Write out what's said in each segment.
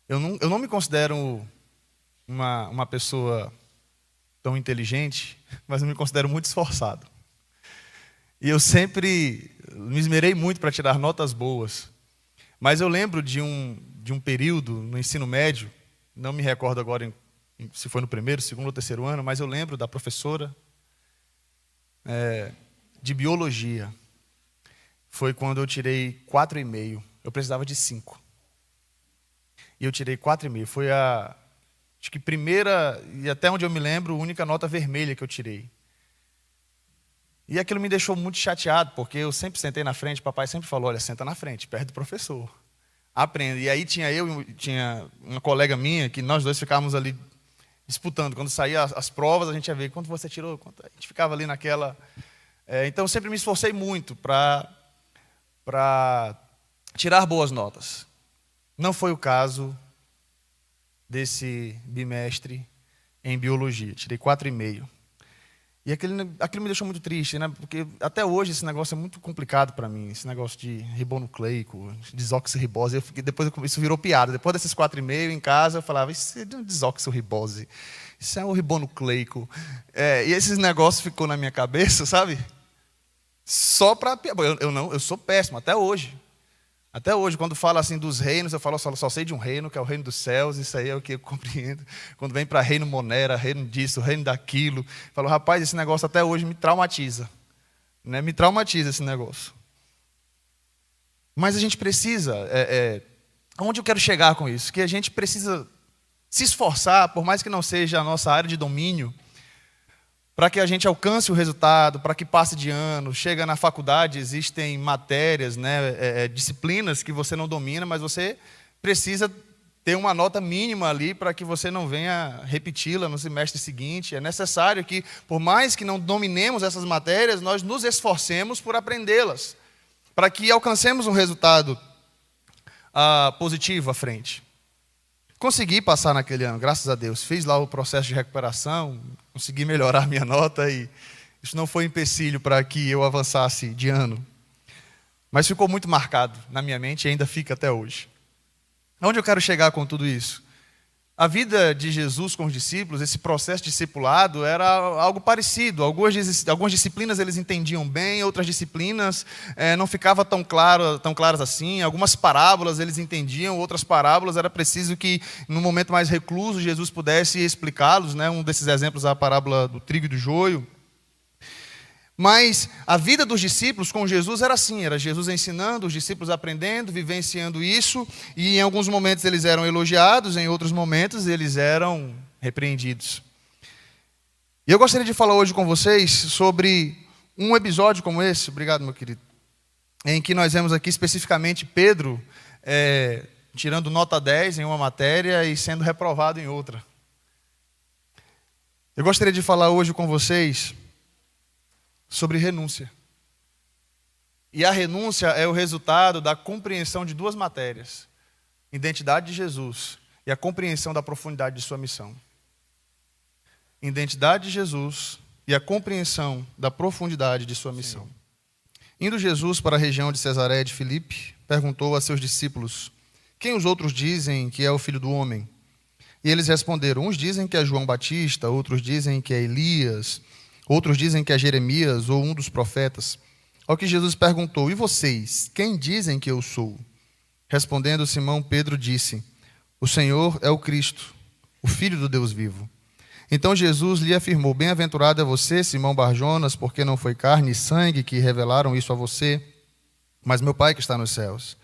Eu não me considero uma pessoa tão inteligente, mas eu me considero muito esforçado. E eu sempre me esmerei muito para tirar notas boas. Mas eu lembro de um período no ensino médio, não me recordo agora se foi no primeiro, segundo ou terceiro ano, mas eu lembro da professora de biologia. Foi quando eu tirei 4,5. Eu precisava de 5. E eu tirei 4,5. Foi acho que primeira, e até onde eu me lembro, a única nota vermelha que eu tirei. E aquilo me deixou muito chateado, porque eu sempre sentei na frente, papai sempre falou, olha, senta na frente, perto do professor. Aprenda. E aí tinha uma colega minha, que nós dois ficávamos ali disputando. Quando saía as provas, a gente ia ver quanto você tirou, a gente ficava ali naquela... então eu sempre me esforcei muito para tirar boas notas. Não foi o caso desse bimestre em biologia. Tirei 4,5. E aquilo me deixou muito triste, né? Porque até hoje esse negócio é muito complicado para mim. Esse negócio de ribonucleico, desoxirribose. Depois isso virou piada. Depois desses 4,5 em casa, eu falava, isso é desoxirribose. Isso é um ribonucleico. E esses negócios ficou na minha cabeça, sabe? Só para... Eu sou péssimo, até hoje. Até hoje, quando fala assim dos reinos, eu falo, só sei de um reino, que é o reino dos céus, isso aí é o que eu compreendo. Quando vem para reino monera, reino disso, reino daquilo, eu falo, rapaz, esse negócio até hoje me traumatiza. Né? Me traumatiza esse negócio. Mas a gente precisa, onde eu quero chegar com isso? Que a gente precisa se esforçar, por mais que não seja a nossa área de domínio, para que a gente alcance o resultado, para que passe de ano. Chega na faculdade, existem matérias, né, disciplinas que você não domina, mas você precisa ter uma nota mínima ali para que você não venha repeti-la no semestre seguinte. É necessário que, por mais que não dominemos essas matérias, nós nos esforcemos por aprendê-las, para que alcancemos um resultado positivo à frente. Consegui passar naquele ano, graças a Deus. Fiz lá o processo de recuperação, consegui melhorar minha nota e isso não foi empecilho para que eu avançasse de ano. Mas ficou muito marcado na minha mente e ainda fica até hoje. Aonde eu quero chegar com tudo isso? A vida de Jesus com os discípulos, esse processo de discipulado era algo parecido. Algumas disciplinas eles entendiam bem, outras disciplinas não ficavam tão claras assim. Algumas parábolas eles entendiam, outras parábolas era preciso que, no momento mais recluso, Jesus pudesse explicá-los. Né? Um desses exemplos é a parábola do trigo e do joio. Mas a vida dos discípulos com Jesus era assim, era Jesus ensinando, os discípulos aprendendo, vivenciando isso, e em alguns momentos eles eram elogiados, em outros momentos eles eram repreendidos. E eu gostaria de falar hoje com vocês sobre um episódio como esse, obrigado meu querido, em que nós vemos aqui especificamente Pedro tirando nota 10 em uma matéria e sendo reprovado em outra. Eu gostaria de falar hoje com vocês sobre renúncia. E a renúncia é o resultado da compreensão de duas matérias: identidade de Jesus e a compreensão da profundidade de sua missão. Identidade de Jesus e a compreensão da profundidade de sua missão. Sim. Indo Jesus para a região de Cesareia de Filipe, perguntou a seus discípulos: quem os outros dizem que é o Filho do Homem? E eles responderam: uns dizem que é João Batista, outros dizem que é Elias, outros dizem que é Jeremias ou um dos profetas. Ao que Jesus perguntou: e vocês, quem dizem que eu sou? Respondendo Simão, Pedro disse: o Senhor é o Cristo, o Filho do Deus vivo. Então Jesus lhe afirmou: bem-aventurado é você, Simão Barjonas, porque não foi carne e sangue que revelaram isso a você, mas meu Pai que está nos céus.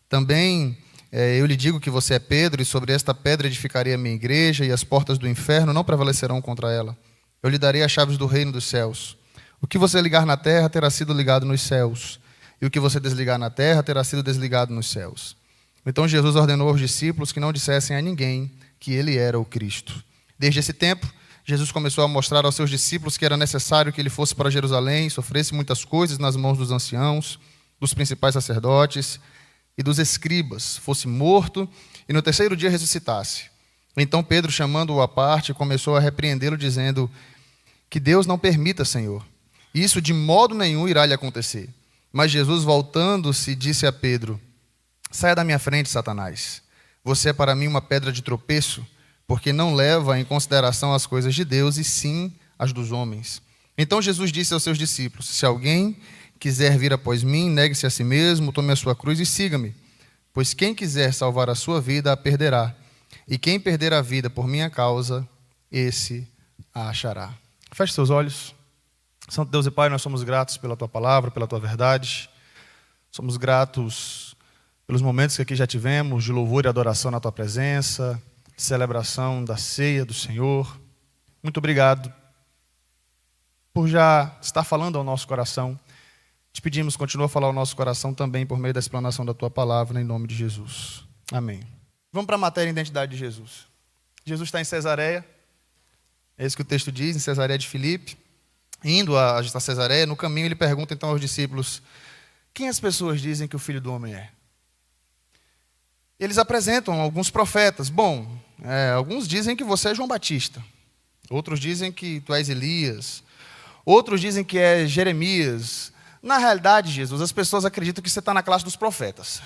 Também eu lhe digo que você é Pedro, e sobre esta pedra edificarei a minha igreja, e as portas do inferno não prevalecerão contra ela. Eu lhe darei as chaves do reino dos céus. O que você ligar na terra terá sido ligado nos céus, e o que você desligar na terra terá sido desligado nos céus. Então Jesus ordenou aos discípulos que não dissessem a ninguém que ele era o Cristo. Desde esse tempo, Jesus começou a mostrar aos seus discípulos que era necessário que ele fosse para Jerusalém, sofresse muitas coisas nas mãos dos anciãos, dos principais sacerdotes e dos escribas, fosse morto e no terceiro dia ressuscitasse. Então Pedro, chamando-o à parte, começou a repreendê-lo, dizendo: que Deus não permita, Senhor. Isso de modo nenhum irá lhe acontecer. Mas Jesus, voltando-se, disse a Pedro: saia da minha frente, Satanás. Você é para mim uma pedra de tropeço, porque não leva em consideração as coisas de Deus, e sim as dos homens. Então Jesus disse aos seus discípulos: se alguém quiser vir após mim, negue-se a si mesmo, tome a sua cruz e siga-me. Pois quem quiser salvar a sua vida, a perderá. E quem perder a vida por minha causa, esse a achará. Feche seus olhos. Santo Deus e Pai, nós somos gratos pela Tua palavra, pela Tua verdade. Somos gratos pelos momentos que aqui já tivemos, de louvor e adoração na Tua presença, de celebração da ceia do Senhor. Muito obrigado por já estar falando ao nosso coração. Te pedimos, continua a falar ao nosso coração também por meio da explanação da Tua palavra, em nome de Jesus. Amém. Vamos para a matéria identidade de Jesus. Jesus está em Cesareia, é isso que o texto diz, em Cesareia de Filipe. Indo a Cesareia, no caminho ele pergunta então aos discípulos: quem as pessoas dizem que o Filho do Homem é? Eles apresentam alguns profetas. Bom, alguns dizem que você é João Batista. Outros dizem que tu és Elias. Outros dizem que é Jeremias. Na realidade, Jesus, as pessoas acreditam que você está na classe dos profetas.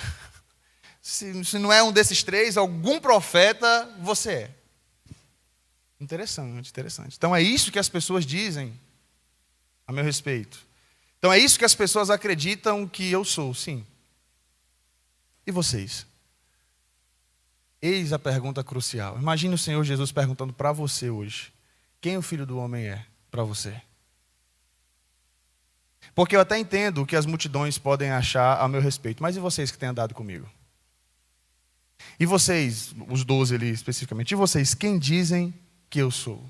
Se não é um desses três, algum profeta você é. Interessante, interessante. Então é isso que as pessoas dizem a meu respeito. Então é isso que as pessoas acreditam que eu sou, sim. E vocês? Eis a pergunta crucial. Imagine o Senhor Jesus perguntando para você hoje: quem o Filho do Homem é para você? Porque eu até entendo o que as multidões podem achar a meu respeito, mas e vocês que têm andado comigo? E vocês, os 12 ali especificamente, e vocês, quem dizem que eu sou?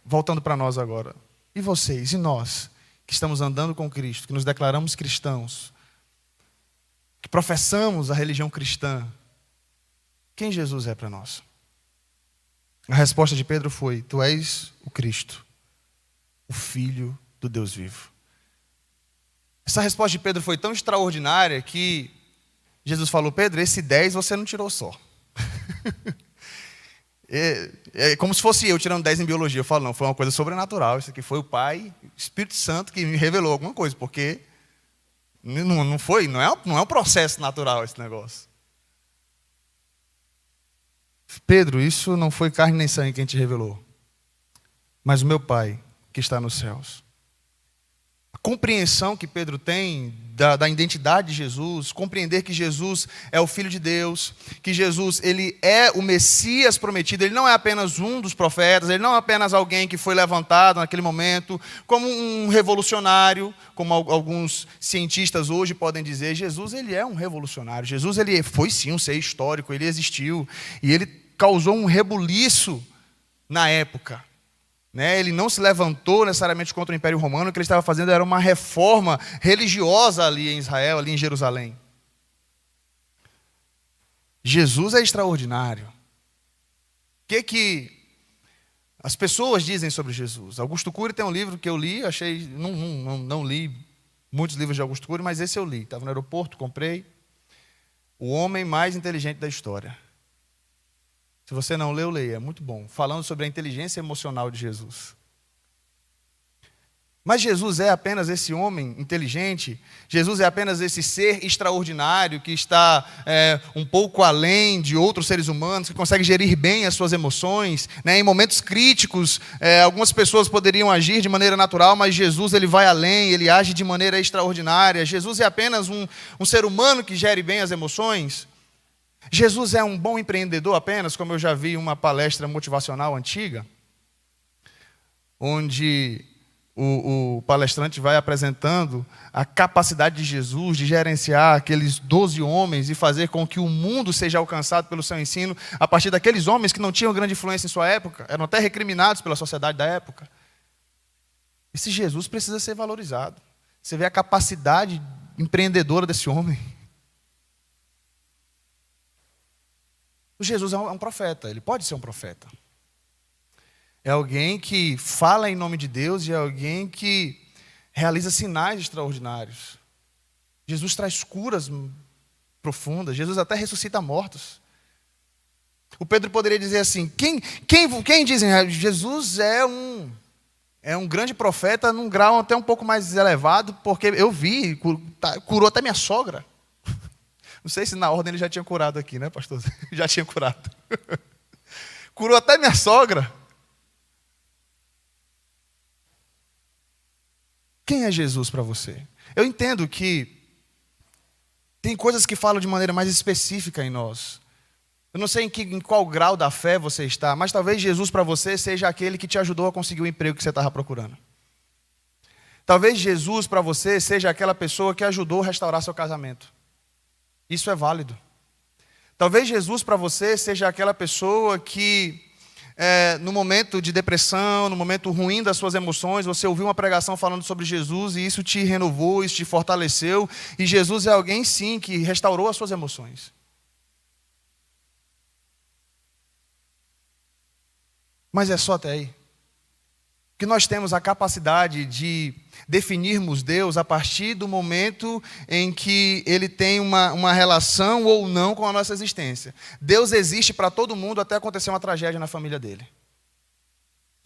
Voltando para nós agora. E vocês, e nós, que estamos andando com Cristo, que nos declaramos cristãos, que professamos a religião cristã, quem Jesus é para nós? A resposta de Pedro foi: tu és o Cristo, o Filho do Deus vivo. Essa resposta de Pedro foi tão extraordinária que Jesus falou: Pedro, esse 10 você não tirou só. É como se fosse eu tirando 10 em biologia. Eu falo, não, foi uma coisa sobrenatural. Isso aqui foi o Pai, o Espírito Santo que me revelou alguma coisa, porque não é um processo natural esse negócio. Pedro, isso não foi carne nem sangue quem te revelou, mas o meu Pai que está nos céus. A compreensão que Pedro tem da identidade de Jesus, compreender que Jesus é o Filho de Deus, que Jesus ele é o Messias prometido, ele não é apenas um dos profetas, ele não é apenas alguém que foi levantado naquele momento como um revolucionário, como alguns cientistas hoje podem dizer. Jesus ele é um revolucionário, Jesus ele foi sim um ser histórico, ele existiu e ele causou um rebuliço na época. Ele não se levantou necessariamente contra o Império Romano. O que ele estava fazendo era uma reforma religiosa ali em Israel, ali em Jerusalém. Jesus é extraordinário. O que as pessoas dizem sobre Jesus? Augusto Cury tem um livro que eu li, achei, não li muitos livros de Augusto Cury, mas esse eu li. Estava no aeroporto, comprei. O homem mais inteligente da história. Se você não leu, leia, é muito bom. Falando sobre a inteligência emocional de Jesus. Mas Jesus é apenas esse homem inteligente? Jesus é apenas esse ser extraordinário que está um pouco além de outros seres humanos, que consegue gerir bem as suas emoções? Em momentos críticos, algumas pessoas poderiam agir de maneira natural, mas Jesus ele vai além, ele age de maneira extraordinária. Jesus é apenas um ser humano que gere bem as emoções? Jesus é um bom empreendedor apenas, como eu já vi em uma palestra motivacional antiga, onde o palestrante vai apresentando a capacidade de Jesus de gerenciar aqueles 12 homens e fazer com que o mundo seja alcançado pelo seu ensino a partir daqueles homens que não tinham grande influência em sua época, eram até recriminados pela sociedade da época. Esse Jesus precisa ser valorizado. Você vê a capacidade empreendedora desse homem. O Jesus é um profeta, ele pode ser um profeta. É alguém que fala em nome de Deus e é alguém que realiza sinais extraordinários. Jesus traz curas profundas, Jesus até ressuscita mortos. O Pedro poderia dizer assim, quem dizem? Jesus é um grande profeta num grau até um pouco mais elevado, porque eu vi, curou até minha sogra. Não sei se na ordem ele já tinha curado aqui, né, pastor? Já tinha curado. Curou até minha sogra. Quem é Jesus para você? Eu entendo que tem coisas que falam de maneira mais específica em nós. Eu não sei em qual grau da fé você está, mas talvez Jesus para você seja aquele que te ajudou a conseguir o emprego que você estava procurando. Talvez Jesus para você seja aquela pessoa que ajudou a restaurar seu casamento. Isso é válido. Talvez Jesus para você seja aquela pessoa que, no momento de depressão, no momento ruim das suas emoções, você ouviu uma pregação falando sobre Jesus e isso te renovou, isso te fortaleceu. E Jesus é alguém, sim, que restaurou as suas emoções. Mas é só até aí. Que nós temos a capacidade de definirmos Deus a partir do momento em que Ele tem uma relação ou não com a nossa existência. Deus existe para todo mundo até acontecer uma tragédia na família dele.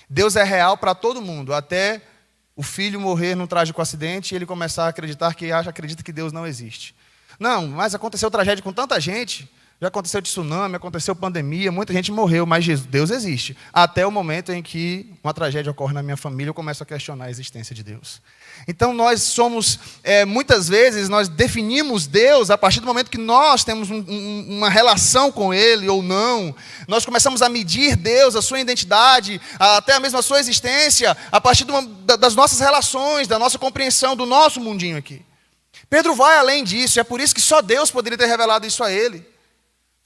Deus é real para todo mundo, até o filho morrer num trágico acidente e ele começar a acreditar acredita que Deus não existe. Não, mas aconteceu tragédia com tanta gente. Já aconteceu tsunami, aconteceu pandemia, muita gente morreu, mas Deus existe. Até o momento em que uma tragédia ocorre na minha família, eu começo a questionar a existência de Deus. Então nós somos, muitas vezes, nós definimos Deus a partir do momento que nós temos uma relação com Ele ou não. Nós começamos a medir Deus, a sua identidade, até mesmo a sua existência, a partir das nossas relações, da nossa compreensão, do nosso mundinho aqui. Pedro vai além disso, e é por isso que só Deus poderia ter revelado isso a ele.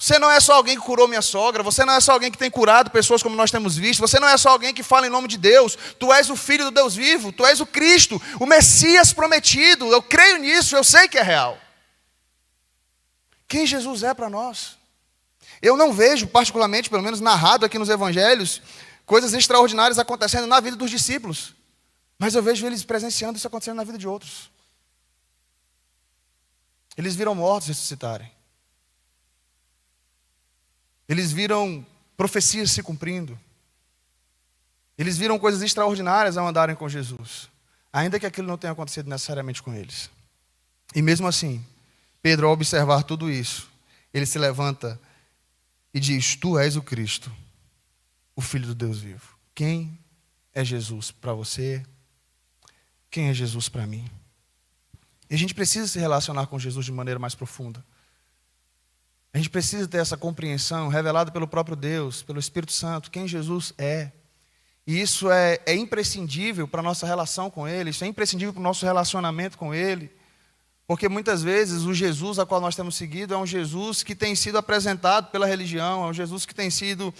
Você não é só alguém que curou minha sogra, você não é só alguém que tem curado pessoas como nós temos visto, você não é só alguém que fala em nome de Deus, tu és o Filho do Deus vivo, tu és o Cristo, o Messias prometido, eu creio nisso, eu sei que é real. Quem Jesus é para nós? Eu não vejo, particularmente, pelo menos narrado aqui nos evangelhos, coisas extraordinárias acontecendo na vida dos discípulos, mas eu vejo eles presenciando isso acontecendo na vida de outros. Eles viram mortos ressuscitarem. Eles viram profecias se cumprindo. Eles viram coisas extraordinárias ao andarem com Jesus, ainda que aquilo não tenha acontecido necessariamente com eles. E mesmo assim, Pedro, ao observar tudo isso, ele se levanta e diz: Tu és o Cristo, o Filho do Deus vivo. Quem é Jesus para você? Quem é Jesus para mim? E a gente precisa se relacionar com Jesus de maneira mais profunda. A gente precisa ter essa compreensão revelada pelo próprio Deus, pelo Espírito Santo, quem Jesus é. E isso é imprescindível para a nossa relação com Ele, isso é imprescindível para o nosso relacionamento com Ele. Porque muitas vezes o Jesus a qual nós temos seguido é um Jesus que tem sido apresentado pela religião, é um Jesus que tem sido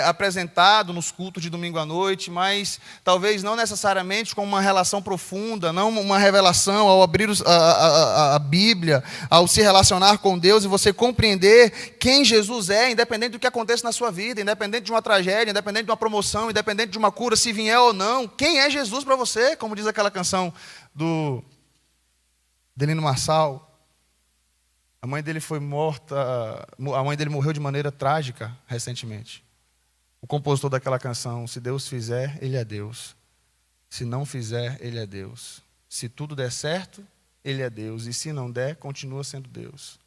apresentado nos cultos de domingo à noite, mas talvez não necessariamente com uma relação profunda, não uma revelação ao abrir a Bíblia, ao se relacionar com Deus e você compreender quem Jesus é, independente do que aconteça na sua vida, independente de uma tragédia, independente de uma promoção, independente de uma cura, se vier ou não. Quem é Jesus para você? Como diz aquela canção do Delino Marçal. A mãe dele foi morta, a mãe dele morreu de maneira trágica recentemente. O compositor daquela canção: se Deus fizer, Ele é Deus. Se não fizer, Ele é Deus. Se tudo der certo, Ele é Deus. E se não der, continua sendo Deus.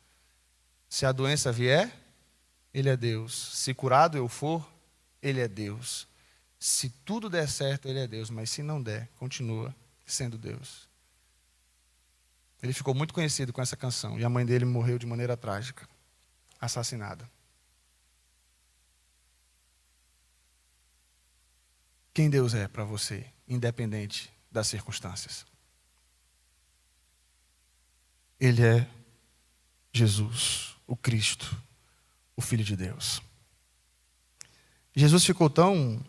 Se a doença vier, Ele é Deus. Se curado eu for, Ele é Deus. Se tudo der certo, Ele é Deus. Mas se não der, continua sendo Deus. Ele ficou muito conhecido com essa canção. E a mãe dele morreu de maneira trágica, assassinada. Quem Deus é para você, independente das circunstâncias? Ele é Jesus, o Cristo, o Filho de Deus. Jesus ficou tão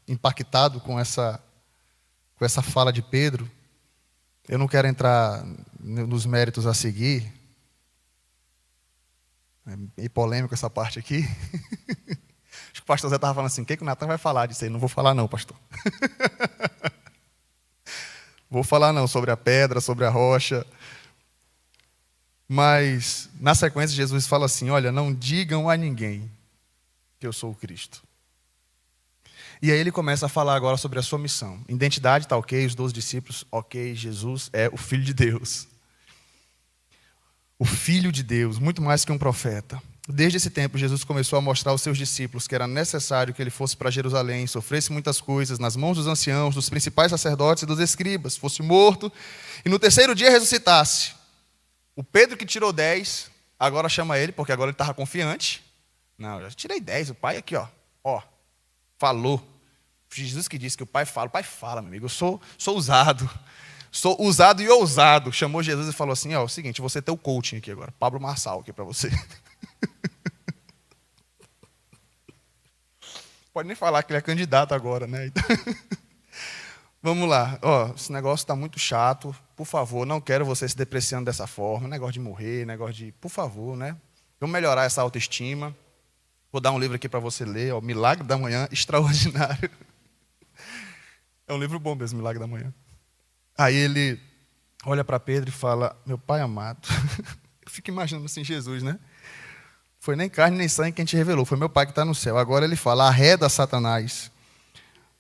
impactado com essa fala de Pedro. Eu não quero entrar nos méritos a seguir. É meio polêmico essa parte aqui. Acho que o pastor Zé estava falando assim: o que o Natan vai falar disso aí? Não vou falar não, pastor. Vou falar não sobre a pedra, sobre a rocha. Mas, na sequência, Jesus fala assim: olha, não digam a ninguém que eu sou o Cristo. E aí ele começa a falar agora sobre a sua missão. Identidade está ok, os 12 discípulos, ok, Jesus é o Filho de Deus. o Filho de Deus, muito mais que um profeta. Desde esse tempo, Jesus começou a mostrar aos seus discípulos que era necessário que ele fosse para Jerusalém, sofresse muitas coisas nas mãos dos anciãos, dos principais sacerdotes e dos escribas, fosse morto e no terceiro dia ressuscitasse. O Pedro que tirou 10, agora chama ele, porque agora ele estava confiante. Não, eu já tirei 10, o pai aqui, ó, falou. Jesus que disse que o pai fala, meu amigo, eu sou usado. Sou usado e ousado. Chamou Jesus e falou assim, ó, o seguinte, você tem o coaching aqui agora, Pablo Marçal aqui para você. Pode nem falar que ele é candidato agora, né? Então, vamos lá. Ó, esse negócio está muito chato. Por favor, não quero você se depreciando dessa forma. Negócio de morrer, negócio de... Por favor, né? Vamos melhorar essa autoestima. Vou dar um livro aqui para você ler. Ó, Milagre da Manhã Extraordinário. É um livro bom mesmo, Milagre da Manhã. Aí ele olha para Pedro e fala, meu pai amado. Eu fico imaginando assim, Jesus, né? Foi nem carne nem sangue quem te revelou, foi meu pai que está no céu. Agora ele fala, arreda Satanás.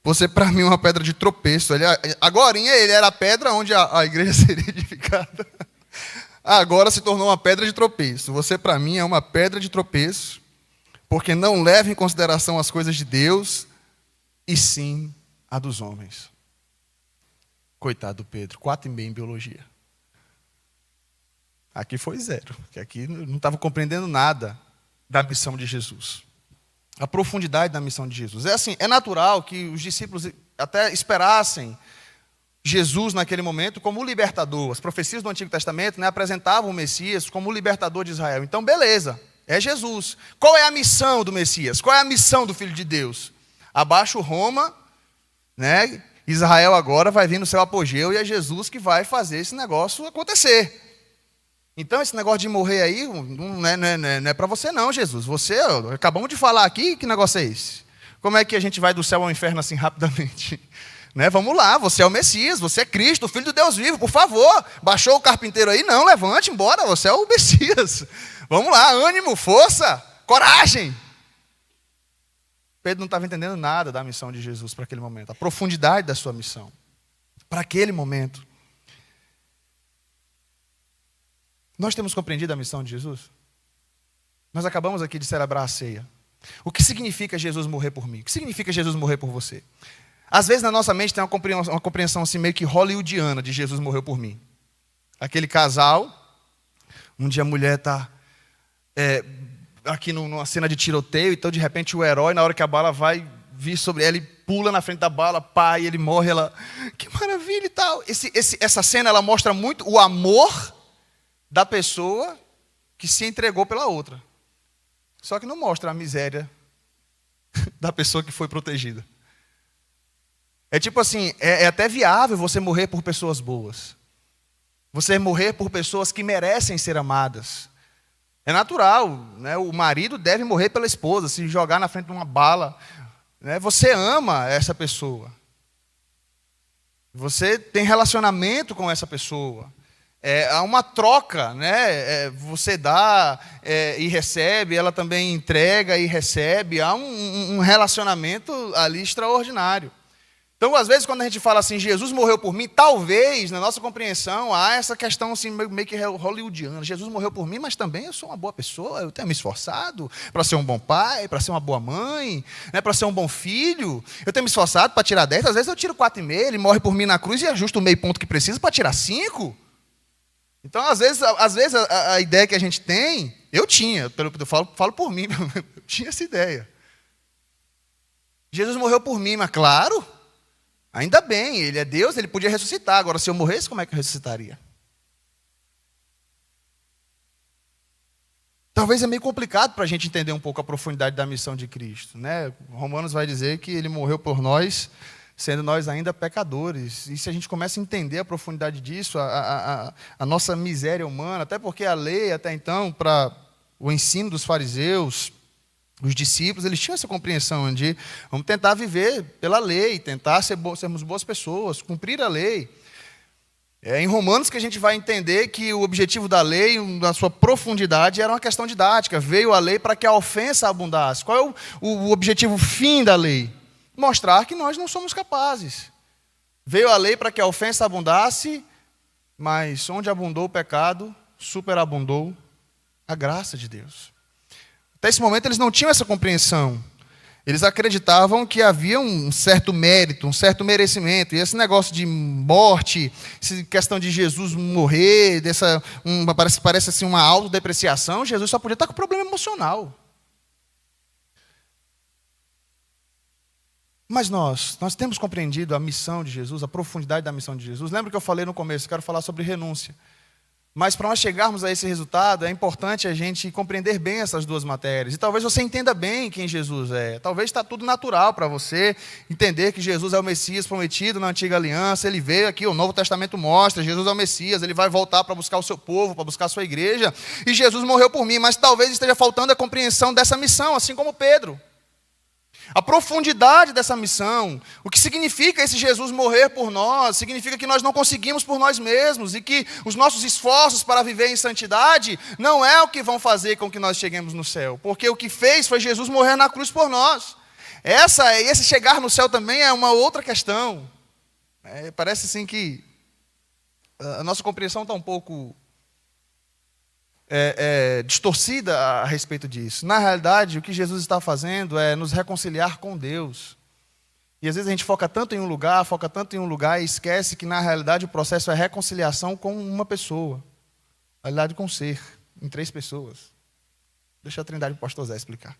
Você para mim é uma pedra de tropeço. Agorinha ele era a pedra onde a igreja seria edificada. Agora se tornou uma pedra de tropeço. Você para mim é uma pedra de tropeço, porque não leva em consideração as coisas de Deus, e sim a dos homens. Coitado do Pedro, 4,5 em biologia. Aqui foi 0, porque aqui não estava compreendendo nada da missão de Jesus. A profundidade da missão de Jesus. É assim, é natural que os discípulos até esperassem Jesus naquele momento como o libertador. As profecias do Antigo Testamento, né, apresentavam o Messias como o libertador de Israel. Então, beleza, é Jesus. Qual é a missão do Messias? Qual é a missão do Filho de Deus? Abaixo Roma, né? Israel agora vai vir no seu apogeu e é Jesus que vai fazer esse negócio acontecer. Então, esse negócio de morrer aí não é para você não, Jesus. Você, acabamos de falar aqui, que negócio é esse? Como é que a gente vai do céu ao inferno assim rapidamente? Né? Vamos lá, você é o Messias, você é Cristo, o Filho de Deus vivo, por favor. Baixou o carpinteiro aí? Não, levante, embora, você é o Messias. Vamos lá, ânimo, força, coragem. Pedro não estava entendendo nada da missão de Jesus para aquele momento, a profundidade da sua missão, para aquele momento. Nós temos compreendido a missão de Jesus? Nós acabamos aqui de celebrar a ceia. O que significa Jesus morrer por mim? O que significa Jesus morrer por você? Às vezes na nossa mente tem uma compreensão assim meio que hollywoodiana de Jesus morreu por mim. Aquele casal, um dia a mulher está aqui numa cena de tiroteio, então de repente o herói, na hora que a bala vai vir sobre ela, ele pula na frente da bala, pai, ele morre, ela, que maravilha e tal. Essa cena ela mostra muito o amor da pessoa que se entregou pela outra. Só que não mostra a miséria da pessoa que foi protegida. É tipo assim, é até viável você morrer por pessoas boas. Você morrer por pessoas que merecem ser amadas. É natural, né? O marido deve morrer pela esposa, se jogar na frente de uma bala. Né? Você ama essa pessoa. Você tem relacionamento com essa pessoa. Há uma troca, né? Você dá e recebe, ela também entrega e recebe. Há um relacionamento ali extraordinário. Então, às vezes, quando a gente fala assim, Jesus morreu por mim, talvez, na nossa compreensão, há essa questão assim, meio que hollywoodiana. Jesus morreu por mim, mas também eu sou uma boa pessoa, eu tenho me esforçado para ser um bom pai, para ser uma boa mãe, né, para ser um bom filho. Eu tenho me esforçado para tirar 10, às vezes eu tiro 4,5, ele morre por mim na cruz e ajusta o meio ponto que precisa para tirar 5. Então, às vezes a ideia que a gente tem, eu tinha, pelo que eu falo por mim, eu tinha essa ideia. Jesus morreu por mim, mas claro, ainda bem, ele é Deus, ele podia ressuscitar. Agora, se eu morresse, como é que eu ressuscitaria? Talvez é meio complicado para a gente entender um pouco a profundidade da missão de Cristo. Né? Romanos vai dizer que ele morreu por nós, sendo nós ainda pecadores. E se a gente começa a entender a profundidade disso, a nossa miséria humana, até porque a lei, até então, para o ensino dos fariseus, os discípulos, eles tinham essa compreensão de vamos tentar viver pela lei, tentar sermos boas pessoas, cumprir a lei. É em Romanos que a gente vai entender que o objetivo da lei, na sua profundidade, era uma questão didática. Veio a lei para que a ofensa abundasse. Qual é o objetivo fim da lei? Mostrar que nós não somos capazes. Veio a lei para que a ofensa abundasse, mas onde abundou o pecado, superabundou a graça de Deus. Até esse momento eles não tinham essa compreensão. Eles acreditavam que havia um certo mérito, um certo merecimento. E esse negócio de morte, essa questão de Jesus morrer, parece assim uma autodepreciação, Jesus só podia estar com problema emocional. Mas nós temos compreendido a missão de Jesus, a profundidade da missão de Jesus. Lembra que eu falei no começo, eu quero falar sobre renúncia. Mas para nós chegarmos a esse resultado, é importante a gente compreender bem essas duas matérias. E talvez você entenda bem quem Jesus é. Talvez está tudo natural para você entender que Jesus é o Messias prometido na antiga aliança. Ele veio aqui, o Novo Testamento mostra, Jesus é o Messias, ele vai voltar para buscar o seu povo, para buscar a sua igreja. E Jesus morreu por mim, mas talvez esteja faltando a compreensão dessa missão, assim como Pedro. A profundidade dessa missão, o que significa esse Jesus morrer por nós, significa que nós não conseguimos por nós mesmos e que os nossos esforços para viver em santidade não é o que vão fazer com que nós cheguemos no céu, porque o que fez foi Jesus morrer na cruz por nós. Esse chegar no céu também é uma outra questão. Parece assim que a nossa compreensão está um pouco distorcida a respeito disso. Na realidade, o que Jesus está fazendo é nos reconciliar com Deus. E às vezes a gente foca tanto em um lugar e esquece que na realidade o processo é reconciliação com uma pessoa. Na realidade, com um ser, em 3 pessoas. Deixa a Trindade para o pastor Zé explicar.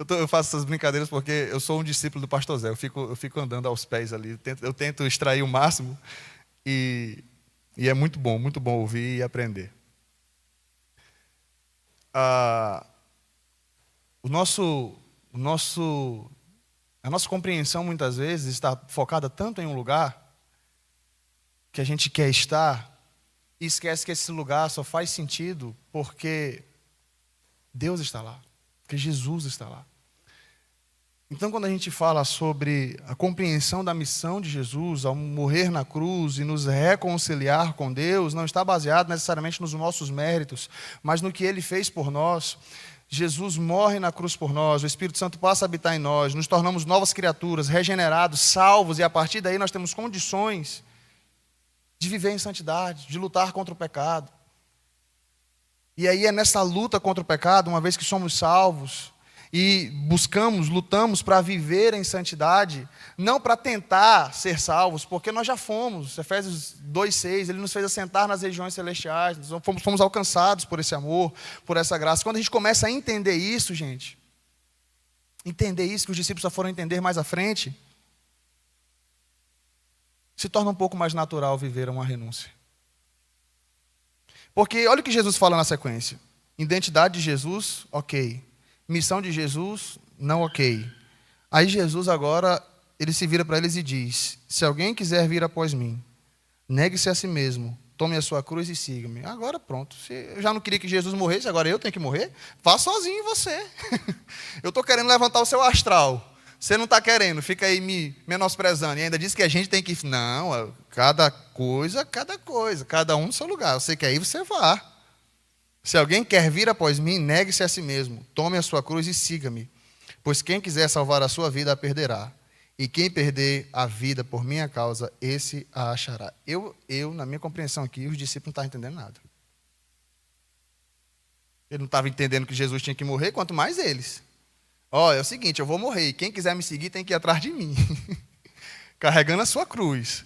Eu faço essas brincadeiras porque eu sou um discípulo do pastor Zé. Eu fico andando aos pés ali. Eu tento extrair o máximo e é muito bom ouvir e aprender. A nossa compreensão muitas vezes está focada tanto em um lugar que a gente quer estar e esquece que esse lugar só faz sentido porque Deus está lá, porque Jesus está lá. Então, quando a gente fala sobre a compreensão da missão de Jesus ao morrer na cruz e nos reconciliar com Deus, não está baseado necessariamente nos nossos méritos, mas no que Ele fez por nós. Jesus morre na cruz por nós, o Espírito Santo passa a habitar em nós, nos tornamos novas criaturas, regenerados, salvos, e a partir daí nós temos condições de viver em santidade, de lutar contra o pecado. E aí é nessa luta contra o pecado, uma vez que somos salvos, e lutamos para viver em santidade, não para tentar ser salvos, porque nós já fomos. Efésios 2,6, ele nos fez assentar nas regiões celestiais, nós fomos alcançados por esse amor, por essa graça. Quando a gente começa a entender isso, gente, entender isso que os discípulos só foram entender mais à frente, se torna um pouco mais natural viver uma renúncia. Porque olha o que Jesus fala na sequência. Identidade de Jesus, ok. Missão de Jesus, não ok. Aí Jesus agora, ele se vira para eles e diz: se alguém quiser vir após mim, negue-se a si mesmo, tome a sua cruz e siga-me. Agora pronto. Eu já não queria que Jesus morresse, agora eu tenho que morrer? Vá sozinho você. Eu estou querendo levantar o seu astral. Você não está querendo, fica aí me menosprezando. E ainda diz que a gente tem que... Não, cada coisa. Cada um no seu lugar. Você quer ir, você vá. Se alguém quer vir após mim, negue-se a si mesmo, tome a sua cruz e siga-me. Pois quem quiser salvar a sua vida, a perderá. E quem perder a vida por minha causa, esse a achará. Na minha compreensão aqui, os discípulos não estavam entendendo nada. Ele não estava entendendo que Jesus tinha que morrer, quanto mais eles. É o seguinte, eu vou morrer, e quem quiser me seguir tem que ir atrás de mim. Carregando a sua cruz.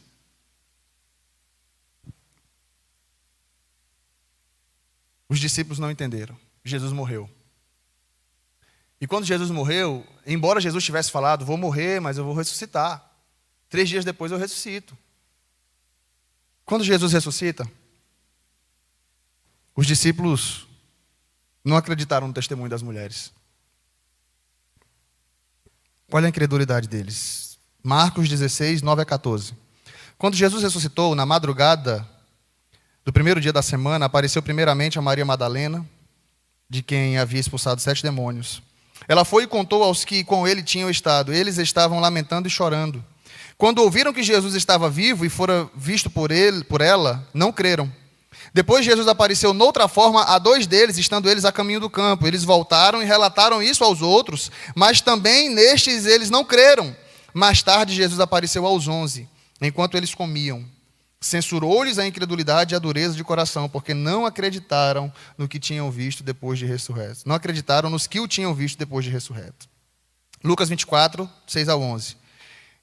Os discípulos não entenderam. Jesus morreu. E quando Jesus morreu, embora Jesus tivesse falado, vou morrer, mas eu vou ressuscitar. 3 dias depois eu ressuscito. Quando Jesus ressuscita, os discípulos não acreditaram no testemunho das mulheres. Olha a incredulidade deles. Marcos 16, 9 a 14. Quando Jesus ressuscitou, na madrugada do primeiro dia da semana, apareceu primeiramente a Maria Madalena, de quem havia expulsado 7 demônios. Ela foi e contou aos que com ele tinham estado. Eles estavam lamentando e chorando. Quando ouviram que Jesus estava vivo e fora visto por ela, não creram. Depois Jesus apareceu noutra forma a 2 deles, estando eles a caminho do campo. Eles voltaram e relataram isso aos outros, mas também nestes eles não creram. Mais tarde Jesus apareceu aos 11, enquanto eles comiam. Censurou-lhes a incredulidade e a dureza de coração, porque não acreditaram no que tinham visto depois de ressurreto. Não acreditaram nos que o tinham visto depois de ressurreto. Lucas 24, 6 a 11.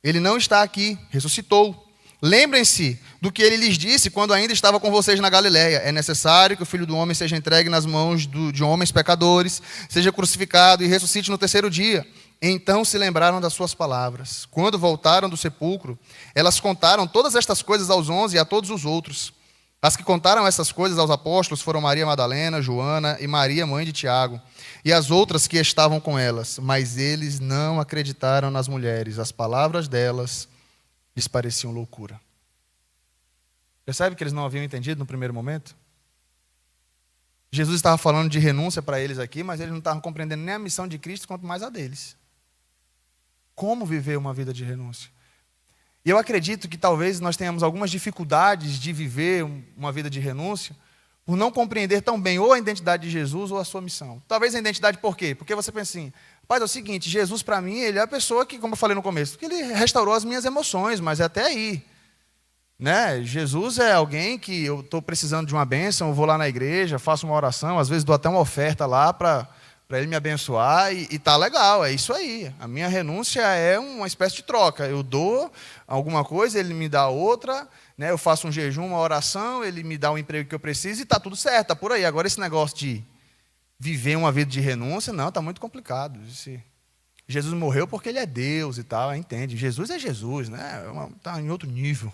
Ele não está aqui, ressuscitou. Lembrem-se do que ele lhes disse quando ainda estava com vocês na Galiléia. É necessário que o Filho do Homem seja entregue nas mãos de homens pecadores, seja crucificado e ressuscite no terceiro dia. Então se lembraram das suas palavras. Quando voltaram do sepulcro, elas contaram todas estas coisas aos 11 e a todos os outros. As que contaram essas coisas aos apóstolos foram Maria Madalena, Joana e Maria, mãe de Tiago, e as outras que estavam com elas. Mas eles não acreditaram nas mulheres. As palavras delas lhes pareciam loucura. Percebe que eles não haviam entendido no primeiro momento? Jesus estava falando de renúncia para eles aqui, mas eles não estavam compreendendo nem a missão de Cristo, quanto mais a deles. Como viver uma vida de renúncia? E eu acredito que talvez nós tenhamos algumas dificuldades de viver uma vida de renúncia por não compreender tão bem ou a identidade de Jesus ou a sua missão. Talvez a identidade por quê? Porque você pensa assim, rapaz, é o seguinte, Jesus para mim, ele é a pessoa que, como eu falei no começo, que ele restaurou as minhas emoções, mas é até aí. Né? Jesus é alguém que eu estou precisando de uma bênção, eu vou lá na igreja, faço uma oração, às vezes dou até uma oferta lá para ele me abençoar e tá legal, é isso aí. A minha renúncia é uma espécie de troca. Eu dou alguma coisa, ele me dá outra, né? Eu faço um jejum, uma oração, ele me dá o emprego que eu preciso e está tudo certo, está por aí. Agora esse negócio de viver uma vida de renúncia, não, está muito complicado. Jesus morreu porque ele é Deus e tal, entende? Jesus é Jesus, né? Está em outro nível.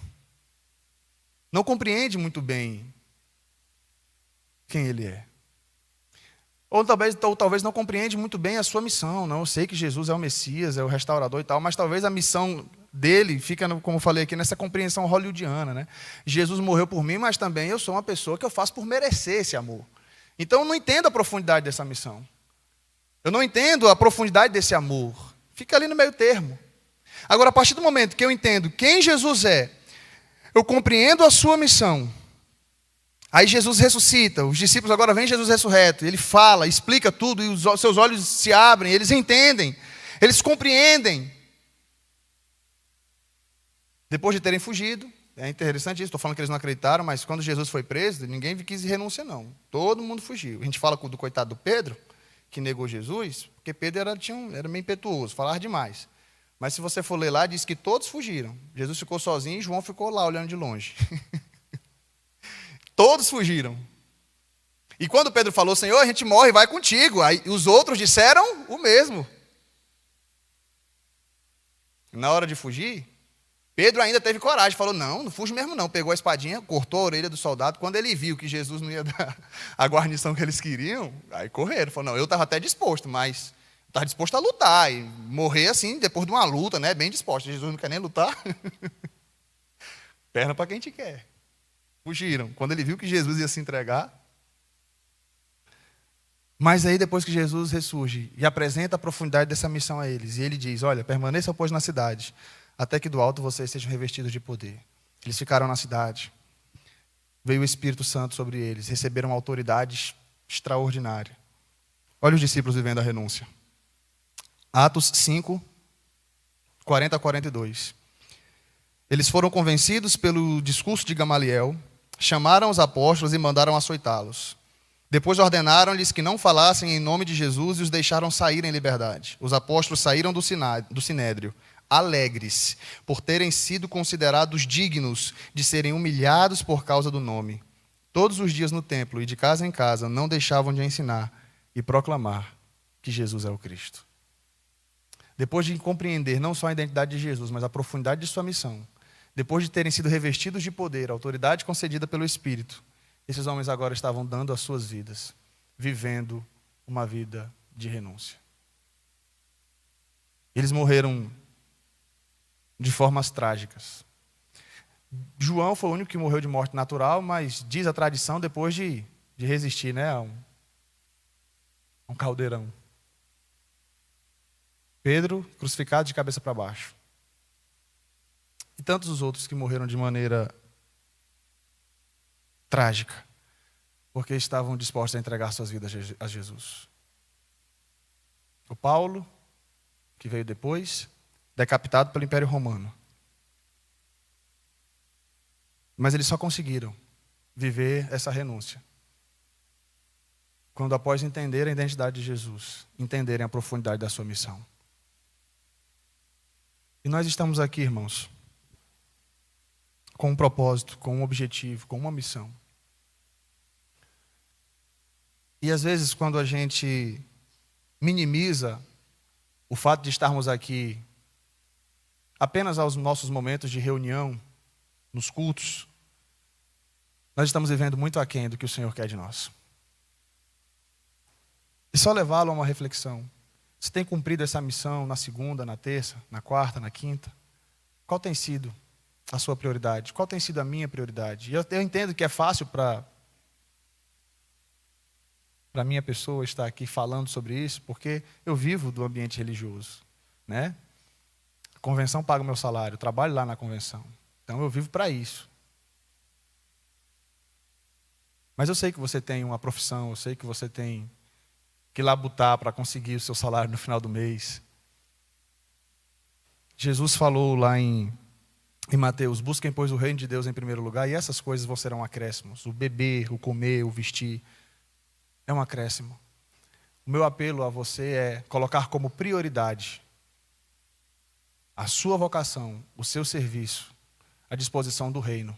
Não compreende muito bem quem ele é. Ou talvez não compreende muito bem a sua missão. Não, eu sei que Jesus é o Messias, é o restaurador e tal, mas talvez a missão dele fica, como eu falei aqui, nessa compreensão hollywoodiana. Né? Jesus morreu por mim, mas também eu sou uma pessoa que eu faço por merecer esse amor. Então eu não entendo a profundidade dessa missão. Eu não entendo a profundidade desse amor. Fica ali no meio termo. Agora, a partir do momento que eu entendo quem Jesus é, eu compreendo a sua missão. Aí Jesus ressuscita, os discípulos agora veem Jesus ressurreto, ele fala, explica tudo, e os seus olhos se abrem, eles entendem, eles compreendem. Depois de terem fugido, é interessante isso, estou falando que eles não acreditaram, mas quando Jesus foi preso, ninguém quis renúncia não, todo mundo fugiu. A gente fala do coitado do Pedro, que negou Jesus, porque Pedro era meio impetuoso, falava demais. Mas se você for ler lá, diz que todos fugiram. Jesus ficou sozinho e João ficou lá olhando de longe. Todos fugiram. E quando Pedro falou, Senhor, a gente morre, vai contigo. Aí os outros disseram o mesmo. Na hora de fugir, Pedro ainda teve coragem, falou, não fujo mesmo não. Pegou a espadinha, cortou a orelha do soldado. Quando ele viu que Jesus não ia dar a guarnição que eles queriam, aí correram. Falou, não, eu estava até disposto, mas estava disposto a lutar. E morrer assim, depois de uma luta, né, bem disposto. Jesus não quer nem lutar. Perna para quem te quer. Fugiram. Quando ele viu que Jesus ia se entregar. Mas aí depois que Jesus ressurge e apresenta a profundidade dessa missão a eles, e ele diz, olha, permaneçam pois na cidade, até que do alto vocês sejam revestidos de poder. Eles ficaram na cidade. Veio o Espírito Santo sobre eles, receberam uma autoridade extraordinária. Olha os discípulos vivendo a renúncia. Atos 5, 40 a 42. Eles foram convencidos pelo discurso de Gamaliel, chamaram os apóstolos e mandaram açoitá-los. Depois ordenaram-lhes que não falassem em nome de Jesus e os deixaram sair em liberdade. Os apóstolos saíram do sinédrio, alegres, por terem sido considerados dignos de serem humilhados por causa do nome. Todos os dias no templo e de casa em casa não deixavam de ensinar e proclamar que Jesus é o Cristo. Depois de compreender não só a identidade de Jesus, mas a profundidade de sua missão, depois de terem sido revestidos de poder, autoridade concedida pelo Espírito, esses homens agora estavam dando as suas vidas, vivendo uma vida de renúncia. Eles morreram de formas trágicas. João foi o único que morreu de morte natural, mas diz a tradição depois de resistir, né, a um caldeirão. Pedro crucificado de cabeça para baixo. E tantos os outros que morreram de maneira trágica, porque estavam dispostos a entregar suas vidas a Jesus. O Paulo, que veio depois, decapitado pelo Império Romano. Mas eles só conseguiram viver essa renúncia quando, após entenderem a identidade de Jesus, entenderem a profundidade da sua missão. E nós estamos aqui, irmãos, com um propósito, com um objetivo, com uma missão. E às vezes, quando a gente minimiza o fato de estarmos aqui apenas aos nossos momentos de reunião, nos cultos, nós estamos vivendo muito aquém do que o Senhor quer de nós. E só levá-lo a uma reflexão. Você tem cumprido essa missão na segunda, na terça, na quarta, na quinta? Qual tem sido a sua prioridade? Qual tem sido a minha prioridade? E eu entendo que é fácil para a minha pessoa estar aqui falando sobre isso, porque eu vivo do ambiente religioso, né? A convenção paga o meu salário, eu trabalho lá na convenção. Então eu vivo para isso. Mas eu sei que você tem uma profissão, eu sei que você tem que labutar para conseguir o seu salário no final do mês. Jesus falou lá em Mateus: busquem, pois, o reino de Deus em primeiro lugar, e essas coisas vos serão acréscimos. O beber, o comer, o vestir, é um acréscimo. O meu apelo a você é colocar como prioridade a sua vocação, o seu serviço, à disposição do reino.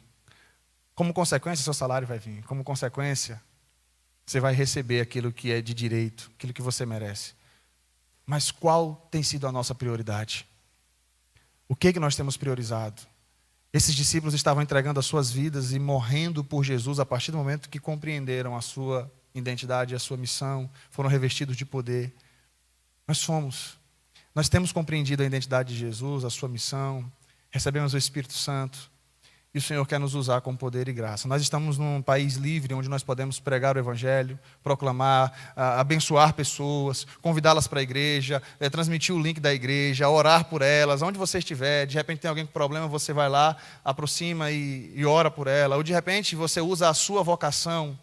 Como consequência, seu salário vai vir. Como consequência, você vai receber aquilo que é de direito, aquilo que você merece. Mas qual tem sido a nossa prioridade? O que nós temos priorizado? Esses discípulos estavam entregando as suas vidas e morrendo por Jesus a partir do momento que compreenderam a sua identidade, a sua missão, foram revestidos de poder. Nós temos compreendido a identidade de Jesus, a sua missão, recebemos o Espírito Santo. E o Senhor quer nos usar com poder e graça. Nós estamos num país livre, onde nós podemos pregar o Evangelho, proclamar, abençoar pessoas, convidá-las para a igreja, transmitir o link da igreja, orar por elas, onde você estiver. De repente tem alguém com problema, você vai lá, aproxima e ora por ela. Ou de repente você usa a sua vocação,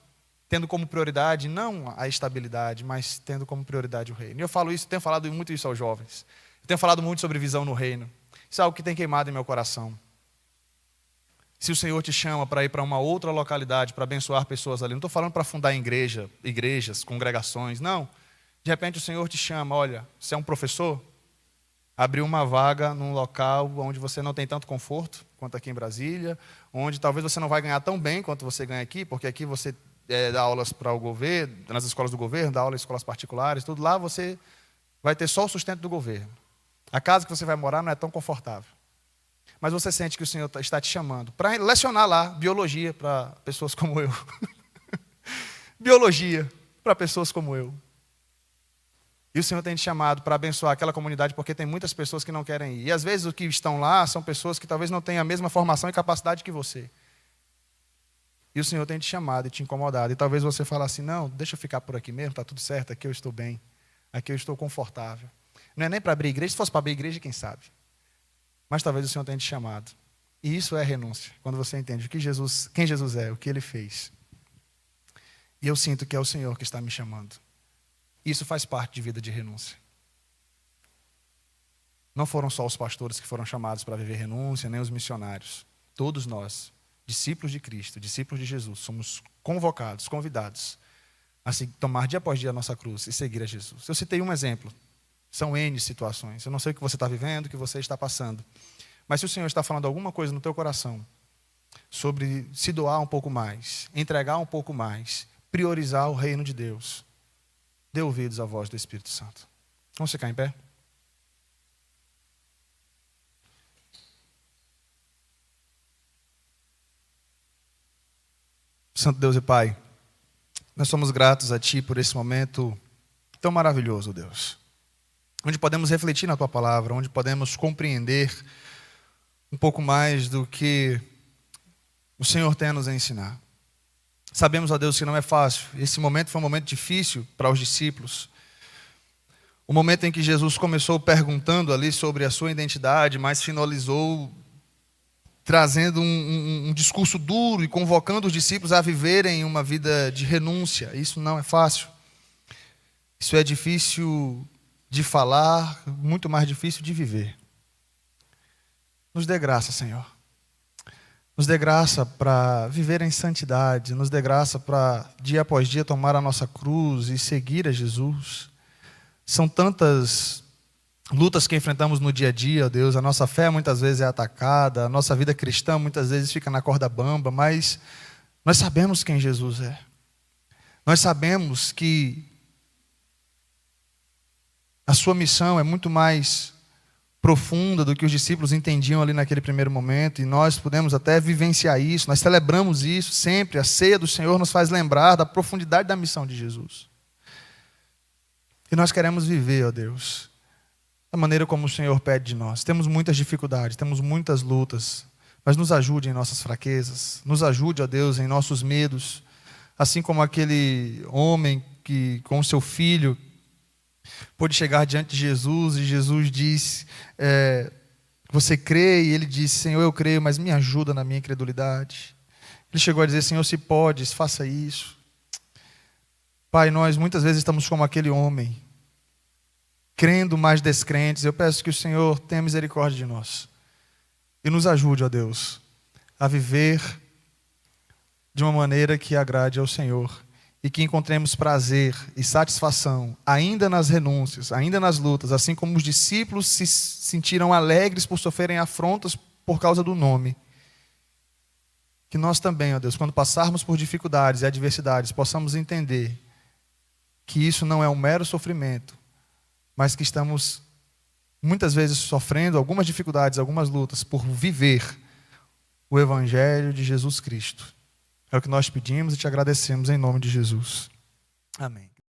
tendo como prioridade não a estabilidade, mas tendo como prioridade o reino. E eu falo isso, tenho falado muito isso aos jovens. Eu tenho falado muito sobre visão no reino. Isso é algo que tem queimado em meu coração. Se o Senhor te chama para ir para uma outra localidade, para abençoar pessoas ali, não estou falando para fundar igrejas, congregações, não. De repente o Senhor te chama, olha, você é um professor, abriu uma vaga num local onde você não tem tanto conforto quanto aqui em Brasília, onde talvez você não vai ganhar tão bem quanto você ganha aqui, porque aqui você dá aulas para o governo, nas escolas do governo, dá aula em escolas particulares, tudo lá você vai ter só o sustento do governo. A casa que você vai morar não é tão confortável. Mas você sente que o Senhor está te chamando para lecionar lá biologia para pessoas como eu. Biologia para pessoas como eu. E o Senhor tem te chamado para abençoar aquela comunidade, porque tem muitas pessoas que não querem ir. E às vezes os que estão lá são pessoas que talvez não tenham a mesma formação e capacidade que você. E o Senhor tem te chamado e te incomodado. E talvez você fale assim, não, deixa eu ficar por aqui mesmo, está tudo certo, aqui eu estou bem. Aqui eu estou confortável. Não é nem para abrir igreja, se fosse para abrir igreja, quem sabe? Mas talvez o Senhor tenha te chamado. E isso é renúncia, quando você entende quem Jesus é, o que Ele fez. E eu sinto que é o Senhor que está me chamando. Isso faz parte de vida de renúncia. Não foram só os pastores que foram chamados para viver renúncia, nem os missionários. Todos nós, discípulos de Cristo, discípulos de Jesus, somos convocados, convidados a tomar dia após dia a nossa cruz e seguir a Jesus. Eu citei um exemplo. São N situações. Eu não sei o que você está vivendo, o que você está passando. Mas se o Senhor está falando alguma coisa no teu coração sobre se doar um pouco mais, entregar um pouco mais, priorizar o reino de Deus, dê ouvidos à voz do Espírito Santo. Vamos ficar em pé? Santo Deus e Pai, nós somos gratos a Ti por esse momento tão maravilhoso, Deus. Onde podemos refletir na Tua palavra, onde podemos compreender um pouco mais do que o Senhor tem a nos ensinar. Sabemos, ó Deus, que não é fácil. Esse momento foi um momento difícil para os discípulos. O momento em que Jesus começou perguntando ali sobre a sua identidade, mas finalizou trazendo um discurso duro e convocando os discípulos a viverem uma vida de renúncia. Isso não é fácil. Isso é difícil de falar, muito mais difícil de viver. Nos dê graça, Senhor. Nos dê graça para viver em santidade, nos dê graça para, dia após dia, tomar a nossa cruz e seguir a Jesus. São tantas lutas que enfrentamos no dia a dia, ó Deus. A nossa fé muitas vezes é atacada, a nossa vida cristã muitas vezes fica na corda bamba, mas nós sabemos quem Jesus é. Nós sabemos que a sua missão é muito mais profunda do que os discípulos entendiam ali naquele primeiro momento, e nós podemos até vivenciar isso, nós celebramos isso sempre. A ceia do Senhor nos faz lembrar da profundidade da missão de Jesus. E nós queremos viver, ó Deus, da maneira como o Senhor pede de nós. Temos muitas dificuldades, temos muitas lutas, mas nos ajude em nossas fraquezas, nos ajude, ó Deus, em nossos medos, assim como aquele homem que, com o seu filho, pôde chegar diante de Jesus, e Jesus disse, você crê? E ele disse, Senhor, eu creio, mas me ajuda na minha incredulidade. Ele chegou a dizer, Senhor, se podes, faça isso. Pai, nós muitas vezes estamos como aquele homem, crendo, mas descrentes. Eu peço que o Senhor tenha misericórdia de nós e nos ajude, ó Deus, a viver de uma maneira que agrade ao Senhor, e que encontremos prazer e satisfação ainda nas renúncias, ainda nas lutas, assim como os discípulos se sentiram alegres por sofrerem afrontas por causa do nome. Que nós também, ó Deus, quando passarmos por dificuldades e adversidades, possamos entender que isso não é um mero sofrimento, mas que estamos muitas vezes sofrendo algumas dificuldades, algumas lutas, por viver o Evangelho de Jesus Cristo. É o que nós pedimos e te agradecemos em nome de Jesus. Amém.